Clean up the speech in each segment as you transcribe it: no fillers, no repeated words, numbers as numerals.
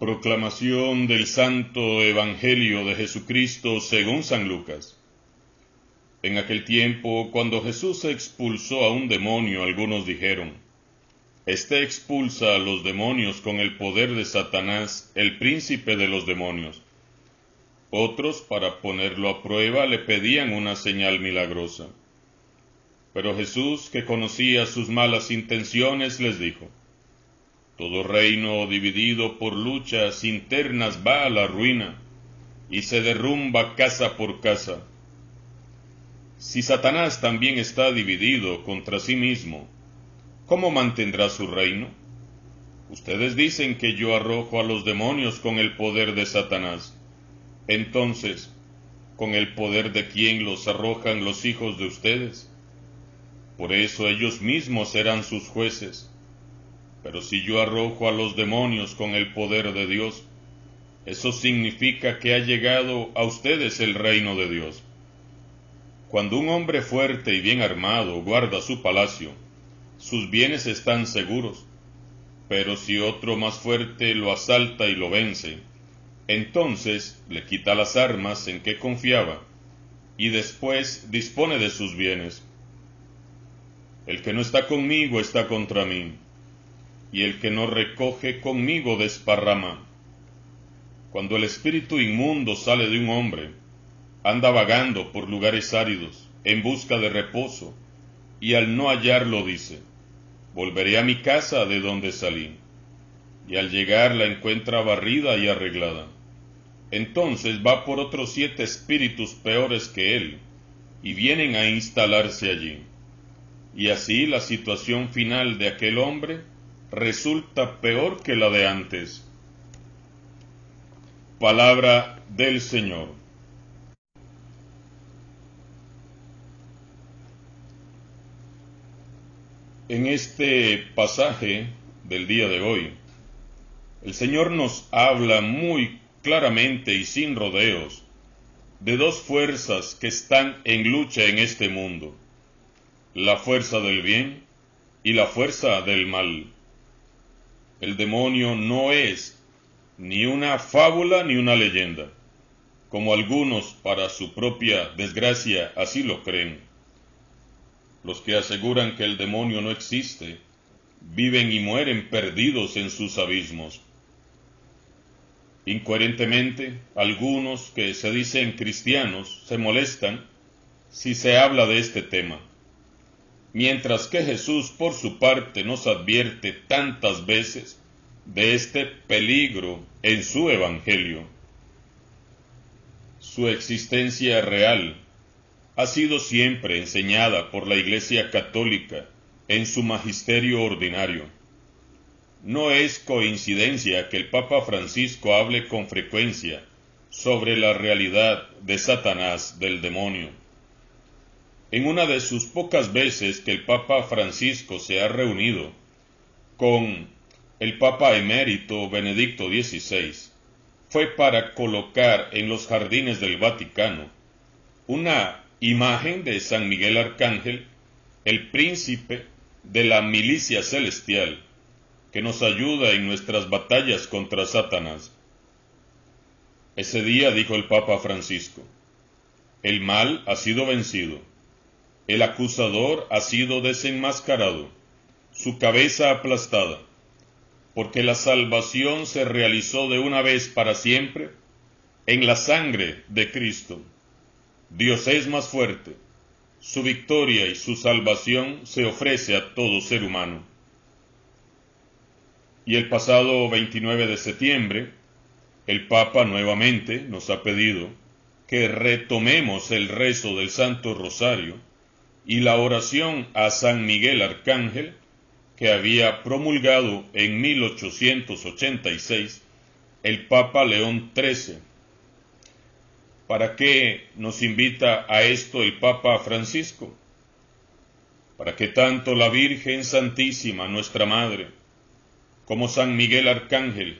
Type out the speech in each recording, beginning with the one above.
Proclamación del Santo Evangelio de Jesucristo según San Lucas. En aquel tiempo, cuando Jesús expulsó a un demonio, algunos dijeron: Este expulsa a los demonios con el poder de Satanás, el príncipe de los demonios. Otros, para ponerlo a prueba, le pedían una señal milagrosa. Pero Jesús, que conocía sus malas intenciones, les dijo: Todo reino dividido por luchas internas va a la ruina, y se derrumba casa por casa. Si Satanás también está dividido contra sí mismo, ¿cómo mantendrá su reino? Ustedes dicen que yo arrojo a los demonios con el poder de Satanás. Entonces, ¿con el poder de quién los arrojan los hijos de ustedes? Por eso ellos mismos serán sus jueces. Pero si yo arrojo a los demonios con el poder de Dios, eso significa que ha llegado a ustedes el reino de Dios. Cuando un hombre fuerte y bien armado guarda su palacio, sus bienes están seguros. Pero si otro más fuerte lo asalta y lo vence, entonces le quita las armas en que confiaba, y después dispone de sus bienes. El que no está conmigo está contra mí, y el que no recoge conmigo desparrama. Cuando el espíritu inmundo sale de un hombre, anda vagando por lugares áridos, en busca de reposo, y al no hallarlo dice: Volveré a mi casa de donde salí. Y al llegar la encuentra barrida y arreglada. Entonces va por otros 7 espíritus peores que él, y vienen a instalarse allí. Y así la situación final de aquel hombre resulta peor que la de antes. Palabra del Señor. En este pasaje del día de hoy, el Señor nos habla muy claramente y sin rodeos de 2 fuerzas que están en lucha en este mundo: la fuerza del bien y la fuerza del mal. El demonio no es ni una fábula ni una leyenda, como algunos para su propia desgracia así lo creen. Los que aseguran que el demonio no existe, viven y mueren perdidos en sus abismos. Incoherentemente, algunos que se dicen cristianos se molestan si se habla de este tema, mientras que Jesús por su parte nos advierte tantas veces de este peligro en su Evangelio. Su existencia real ha sido siempre enseñada por la Iglesia Católica en su magisterio ordinario. No es coincidencia que el Papa Francisco hable con frecuencia sobre la realidad de Satanás, del demonio. En una de sus pocas veces que el Papa Francisco se ha reunido con el Papa emérito Benedicto XVI, fue para colocar en los jardines del Vaticano una imagen de San Miguel Arcángel, el príncipe de la milicia celestial, que nos ayuda en nuestras batallas contra Satanás. Ese día dijo el Papa Francisco: el mal ha sido vencido, el acusador ha sido desenmascarado, su cabeza aplastada, porque la salvación se realizó de una vez para siempre en la sangre de Cristo. Dios es más fuerte, su victoria y su salvación se ofrece a todo ser humano. Y el pasado 29 de septiembre, el Papa nuevamente nos ha pedido que retomemos el rezo del Santo Rosario y la oración a San Miguel Arcángel, que había promulgado en 1886 el Papa León XIII. ¿Para qué nos invita a esto el Papa Francisco? Para que tanto la Virgen Santísima, nuestra Madre, como San Miguel Arcángel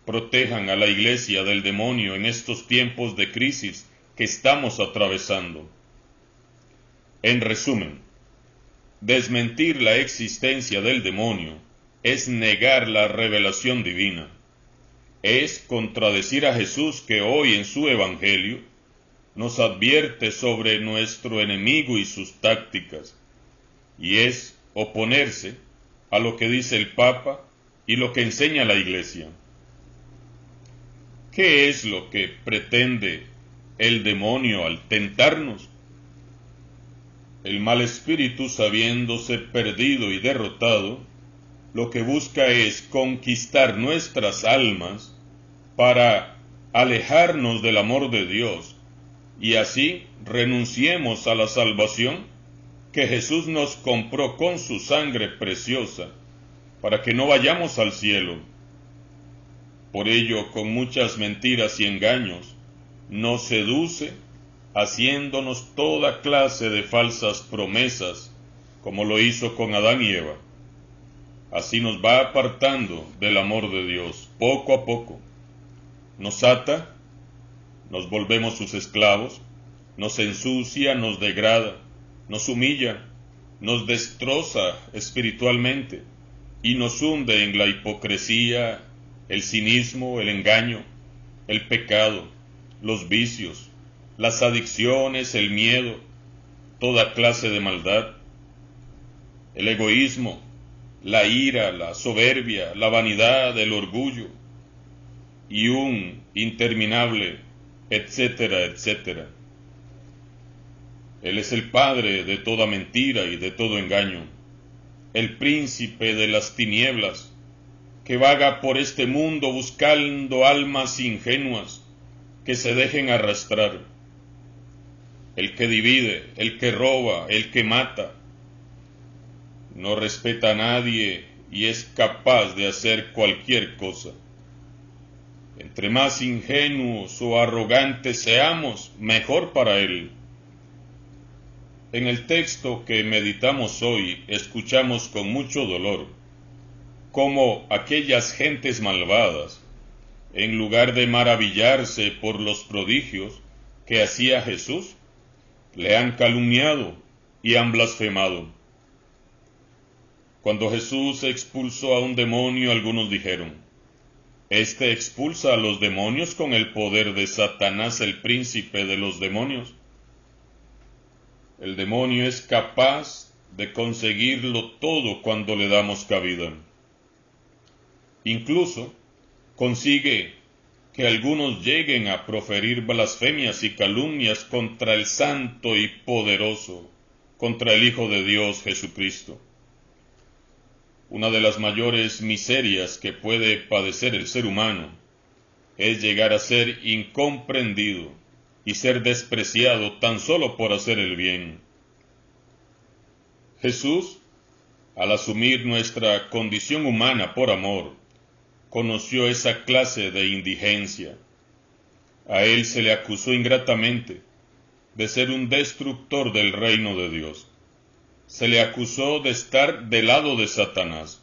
protejan a la Iglesia del demonio en estos tiempos de crisis que estamos atravesando. En resumen, desmentir la existencia del demonio es negar la revelación divina. es contradecir a Jesús, que hoy en su Evangelio nos advierte sobre nuestro enemigo y sus tácticas, y es oponerse a lo que dice el Papa y lo que enseña la Iglesia. ¿Qué es lo que pretende el demonio al tentarnos? El mal espíritu, sabiéndose perdido y derrotado, lo que busca es conquistar nuestras almas para alejarnos del amor de Dios, y así renunciemos a la salvación que Jesús nos compró con su sangre preciosa, para que no vayamos al cielo. Por ello, con muchas mentiras y engaños, nos seduce, haciéndonos toda clase de falsas promesas, como lo hizo con Adán y Eva. Así nos va apartando del amor de Dios, poco a poco. Nos ata, nos volvemos sus esclavos, nos ensucia, nos degrada, nos humilla, nos destroza espiritualmente y nos hunde en la hipocresía, el cinismo, el engaño, el pecado, los vicios, las adicciones, el miedo, toda clase de maldad, el egoísmo, la ira, la soberbia, la vanidad, el orgullo y un interminable etcétera, etcétera. Él es el padre de toda mentira y de todo engaño, el príncipe de las tinieblas, que vaga por este mundo buscando almas ingenuas que se dejen arrastrar, el que divide, el que roba, el que mata, no respeta a nadie y es capaz de hacer cualquier cosa. Entre más ingenuos o arrogantes seamos, mejor para él. En el texto que meditamos hoy, escuchamos con mucho dolor cómo aquellas gentes malvadas, en lugar de maravillarse por los prodigios que hacía Jesús, le han calumniado y han blasfemado. Cuando Jesús expulsó a un demonio, algunos dijeron: «Este expulsa a los demonios con el poder de Satanás, el príncipe de los demonios». El demonio es capaz de conseguirlo todo cuando le damos cabida. Incluso consigue que algunos lleguen a proferir blasfemias y calumnias contra el Santo y Poderoso, contra el Hijo de Dios Jesucristo. Una de las mayores miserias que puede padecer el ser humano es llegar a ser incomprendido y ser despreciado tan solo por hacer el bien. Jesús, al asumir nuestra condición humana por amor, conoció esa clase de indigencia. A él se le acusó ingratamente de ser un destructor del reino de Dios. Se le acusó de estar del lado de Satanás.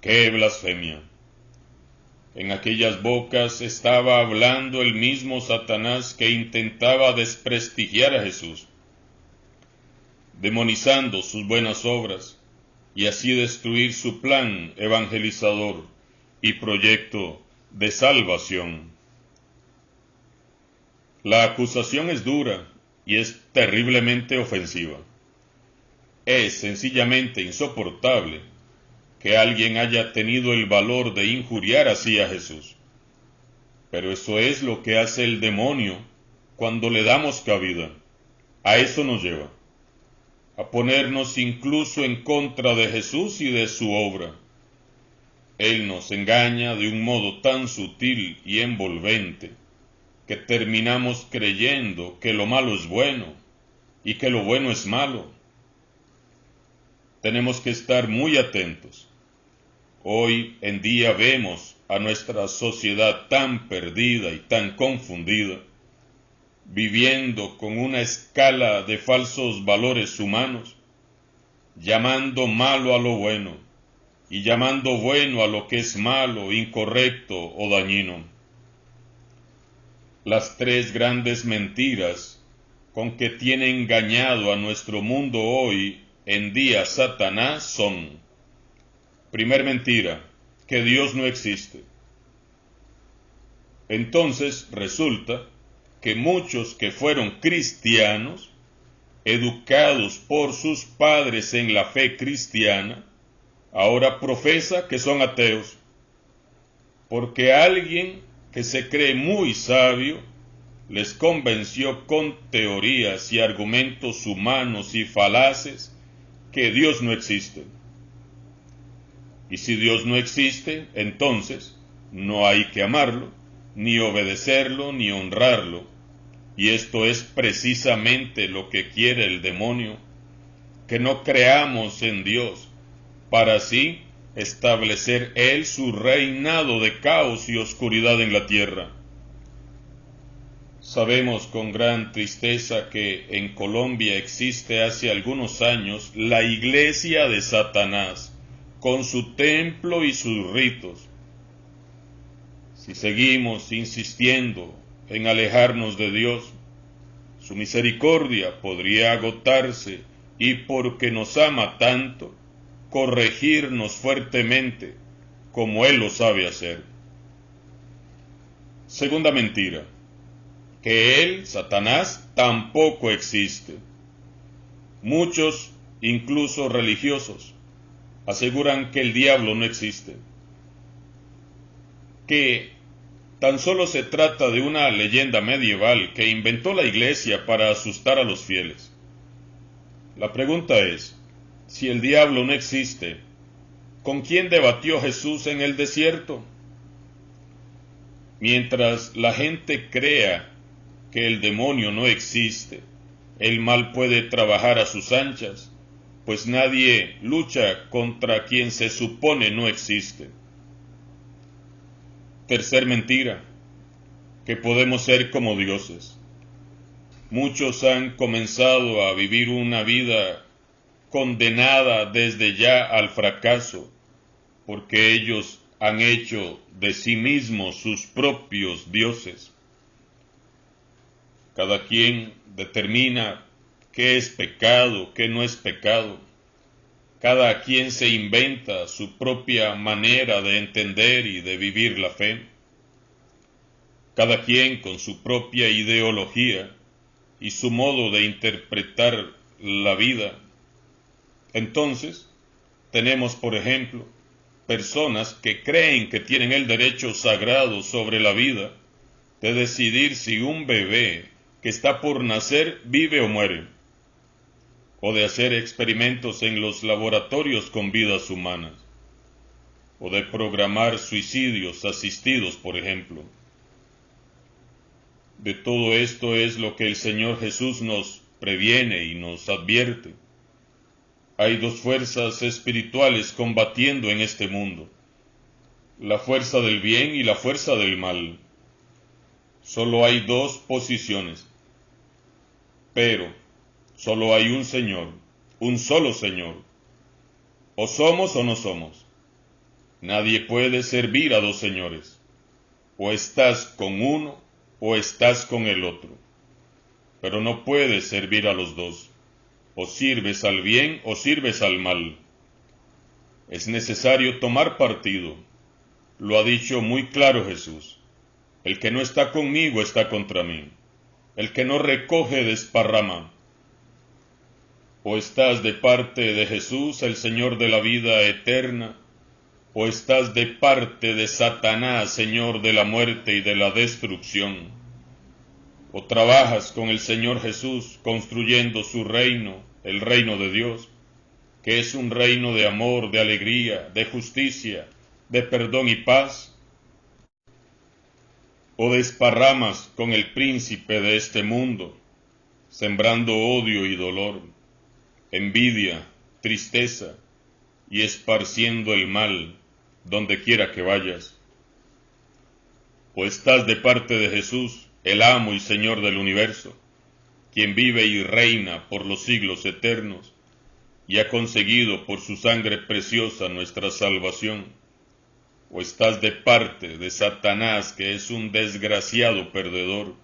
¡Qué blasfemia! En aquellas bocas estaba hablando el mismo Satanás que intentaba desprestigiar a Jesús, demonizando sus buenas obras y así destruir su plan evangelizador y proyecto de salvación. La acusación es dura y es terriblemente ofensiva. Es sencillamente insoportable que alguien haya tenido el valor de injuriar así a Jesús. Pero eso es lo que hace el demonio cuando le damos cabida. A eso nos lleva, a ponernos incluso en contra de Jesús y de su obra. Él nos engaña de un modo tan sutil y envolvente que terminamos creyendo que lo malo es bueno y que lo bueno es malo. Tenemos que estar muy atentos. Hoy en día vemos a nuestra sociedad tan perdida y tan confundida, viviendo con una escala de falsos valores humanos, llamando malo a lo bueno y llamando bueno a lo que es malo, incorrecto o dañino. Las tres grandes mentiras con que tiene engañado a nuestro mundo hoy en día Satanás son: primer mentira, que Dios no existe. Entonces resulta que muchos que fueron cristianos, educados por sus padres en la fe cristiana, ahora profesa que son ateos, porque alguien que se cree muy sabio les convenció con teorías y argumentos humanos y falaces que Dios no existe. Y si Dios no existe, entonces no hay que amarlo, ni obedecerlo, ni honrarlo. Y esto es precisamente lo que quiere el demonio, que no creamos en Dios, para así establecer Él su reinado de caos y oscuridad en la tierra. Sabemos con gran tristeza que en Colombia existe hace algunos años la iglesia de Satanás, con su templo y sus ritos. Si seguimos insistiendo en alejarnos de Dios, su misericordia podría agotarse y porque nos ama tanto, corregirnos fuertemente como Él lo sabe hacer. Segunda mentira, que Él, Satanás, tampoco existe. Muchos, incluso religiosos, aseguran que el diablo no existe, que tan solo se trata de una leyenda medieval que inventó la Iglesia para asustar a los fieles. La pregunta es, si el diablo no existe, ¿con quién debatió Jesús en el desierto? Mientras la gente crea que el demonio no existe, el mal puede trabajar a sus anchas, pues nadie lucha contra quien se supone no existe. Tercer mentira, que podemos ser como dioses. Muchos han comenzado a vivir una vida condenada desde ya al fracaso, porque ellos han hecho de sí mismos sus propios dioses. Cada quien determina qué es pecado, qué no es pecado. Cada quien se inventa su propia manera de entender y de vivir la fe. Cada quien con su propia ideología y su modo de interpretar la vida. Entonces, tenemos, por ejemplo, personas que creen que tienen el derecho sagrado sobre la vida de decidir si un bebé que está por nacer vive o muere, o de hacer experimentos en los laboratorios con vidas humanas, o de programar suicidios asistidos, por ejemplo. De todo esto es lo que el Señor Jesús nos previene y nos advierte. Hay dos fuerzas espirituales combatiendo en este mundo, la fuerza del bien y la fuerza del mal. Solo hay dos posiciones, pero solo hay un Señor, un solo Señor. O somos o no somos. Nadie puede servir a dos señores. O estás con uno o estás con el otro. Pero no puedes servir a los dos. O sirves al bien o sirves al mal. Es necesario tomar partido. Lo ha dicho muy claro Jesús. El que no está conmigo está contra mí. El que no recoge desparrama. O estás de parte de Jesús, el Señor de la vida eterna, o estás de parte de Satanás, Señor de la muerte y de la destrucción. O trabajas con el Señor Jesús, construyendo su reino, el reino de Dios, que es un reino de amor, de alegría, de justicia, de perdón y paz. O desparramas con el príncipe de este mundo, sembrando odio y dolor, envidia, tristeza, y esparciendo el mal donde quiera que vayas. O estás de parte de Jesús, el amo y Señor del universo, quien vive y reina por los siglos eternos, y ha conseguido por su sangre preciosa nuestra salvación. O estás de parte de Satanás, que es un desgraciado perdedor.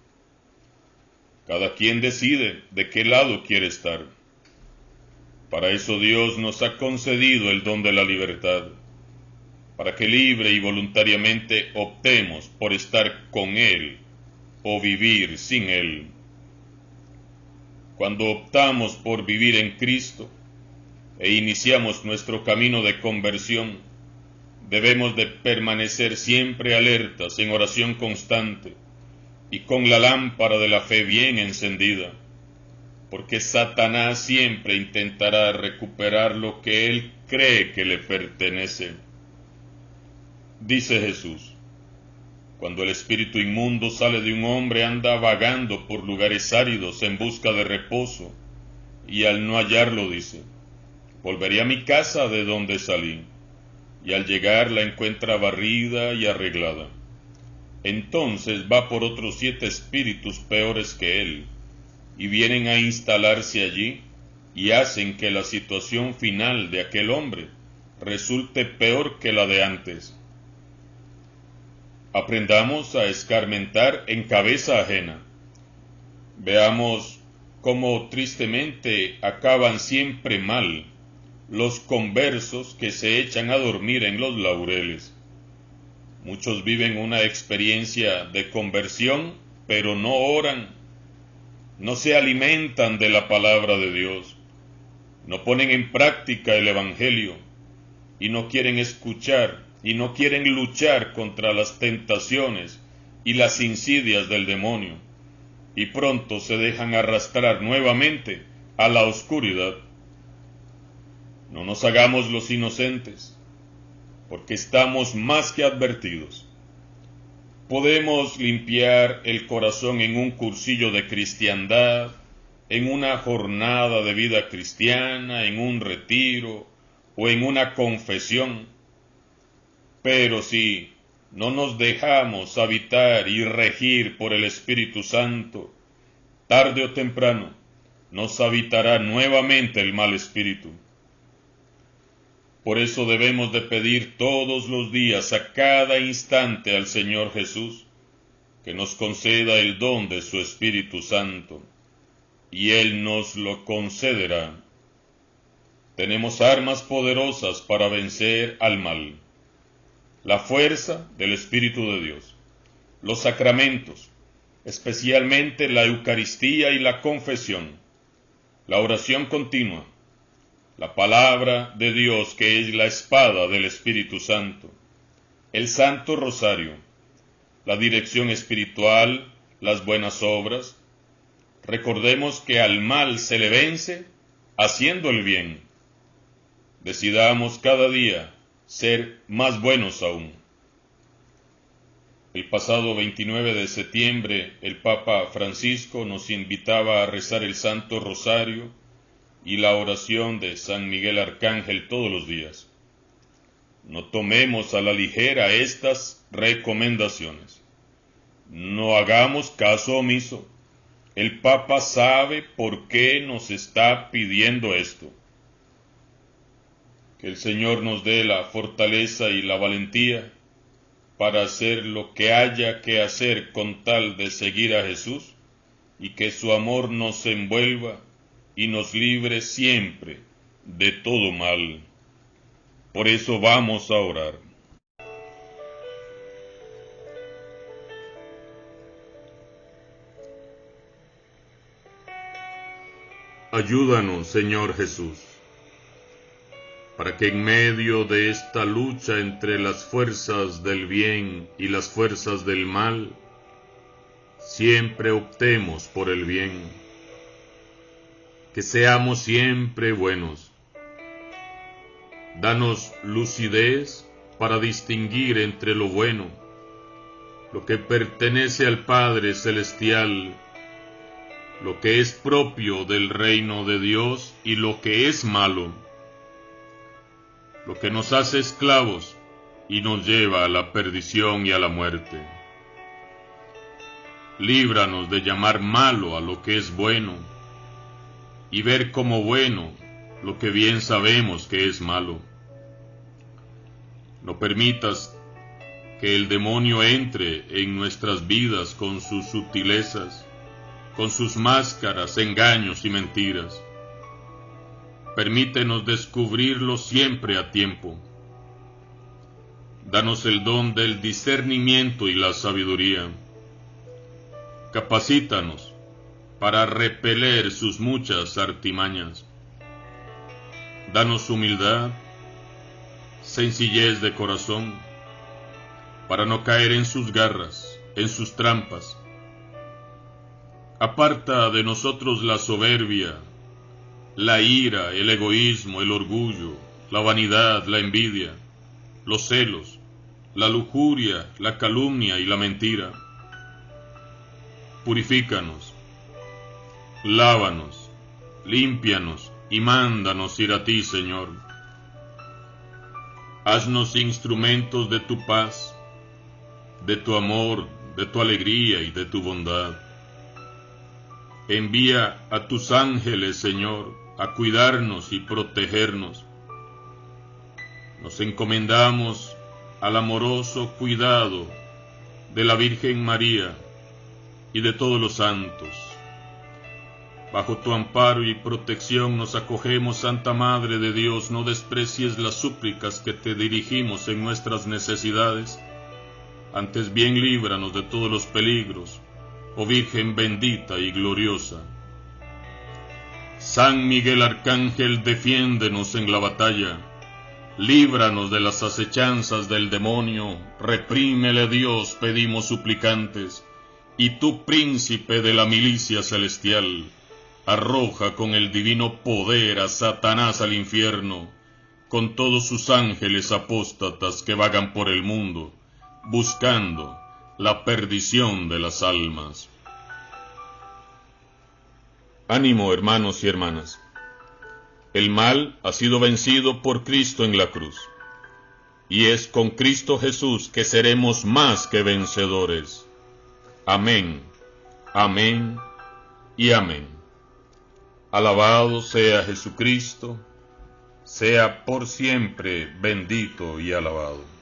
Cada quien decide de qué lado quiere estar. Para eso Dios nos ha concedido el don de la libertad. para que libre y voluntariamente optemos por estar con Él o vivir sin Él. Cuando optamos por vivir en Cristo e iniciamos nuestro camino de conversión, debemos de permanecer siempre alertas en oración constante y con la lámpara de la fe bien encendida, porque Satanás siempre intentará recuperar lo que él cree que le pertenece. Dice Jesús: cuando el espíritu inmundo sale de un hombre, anda vagando por lugares áridos en busca de reposo, y al no hallarlo dice: volveré a mi casa de donde salí, y al llegar la encuentra barrida y arreglada. Entonces va por otros 7 espíritus peores que él, y vienen a instalarse allí, y hacen que la situación final de aquel hombre resulte peor que la de antes. Aprendamos a escarmentar en cabeza ajena. Veamos cómo tristemente acaban siempre mal los conversos que se echan a dormir en los laureles. Muchos viven una experiencia de conversión, pero no oran, no se alimentan de la palabra de Dios, no ponen en práctica el Evangelio, y no quieren escuchar y no quieren luchar contra las tentaciones y las insidias del demonio, y pronto se dejan arrastrar nuevamente a la oscuridad. No nos hagamos los inocentes, porque estamos más que advertidos. Podemos limpiar el corazón en un cursillo de cristiandad, en una jornada de vida cristiana, en un retiro o en una confesión. Pero si no nos dejamos habitar y regir por el Espíritu Santo, tarde o temprano nos habitará nuevamente el mal espíritu. Por eso debemos de pedir todos los días, a cada instante, al Señor Jesús, que nos conceda el don de su Espíritu Santo, y Él nos lo concederá. Tenemos armas poderosas para vencer al mal: la fuerza del Espíritu de Dios, los sacramentos, especialmente la Eucaristía y la confesión, la oración continua, la palabra de Dios, que es la espada del Espíritu Santo, el Santo Rosario, la dirección espiritual, las buenas obras. Recordemos que al mal se le vence haciendo el bien. Decidamos cada día ser más buenos aún. El pasado 29 de septiembre, el Papa Francisco nos invitaba a rezar el Santo Rosario y la oración de San Miguel Arcángel todos los días. No tomemos a la ligera estas recomendaciones. No hagamos caso omiso. El Papa sabe por qué nos está pidiendo esto. Que el Señor nos dé la fortaleza y la valentía para hacer lo que haya que hacer con tal de seguir a Jesús, y que su amor nos envuelva y nos libre siempre de todo mal. Por eso vamos a orar. Ayúdanos, Señor Jesús, para que en medio de esta lucha entre las fuerzas del bien y las fuerzas del mal, siempre optemos por el bien, que seamos siempre buenos. Danos lucidez para distinguir entre lo bueno, lo que pertenece al Padre Celestial, lo que es propio del reino de Dios, y lo que es malo, lo que nos hace esclavos y nos lleva a la perdición y a la muerte. Líbranos de llamar malo a lo que es bueno, y ver como bueno lo que bien sabemos que es malo. No permitas que el demonio entre en nuestras vidas con sus sutilezas, con sus máscaras, engaños y mentiras. Permítenos descubrirlo siempre a tiempo. Danos el don del discernimiento y la sabiduría. Capacítanos para repeler sus muchas artimañas. Danos humildad, sencillez de corazón, para no caer en sus garras, en sus trampas. Aparta de nosotros la soberbia, la ira, el egoísmo, el orgullo, la vanidad, la envidia, los celos, la lujuria, la calumnia y la mentira. Purifícanos, lávanos, límpianos y mándanos ir a ti, Señor. Haznos instrumentos de tu paz, de tu amor, de tu alegría y de tu bondad. Envía a tus ángeles, Señor, a cuidarnos y protegernos. Nos encomendamos al amoroso cuidado de la Virgen María y de todos los santos. Bajo tu amparo y protección nos acogemos, Santa Madre de Dios. No desprecies las súplicas que te dirigimos en nuestras necesidades. Antes bien líbranos de todos los peligros, oh Virgen bendita y gloriosa. San Miguel Arcángel, defiéndenos en la batalla. Líbranos de las acechanzas del demonio. Reprímele, Dios, pedimos suplicantes. Y tú, príncipe de la milicia celestial, arroja con el divino poder a Satanás al infierno, con todos sus ángeles apóstatas que vagan por el mundo, buscando la perdición de las almas. Ánimo, hermanos y hermanas. El mal ha sido vencido por Cristo en la cruz, y es con Cristo Jesús que seremos más que vencedores. Amén, amén y amén. Alabado sea Jesucristo, sea por siempre bendito y alabado.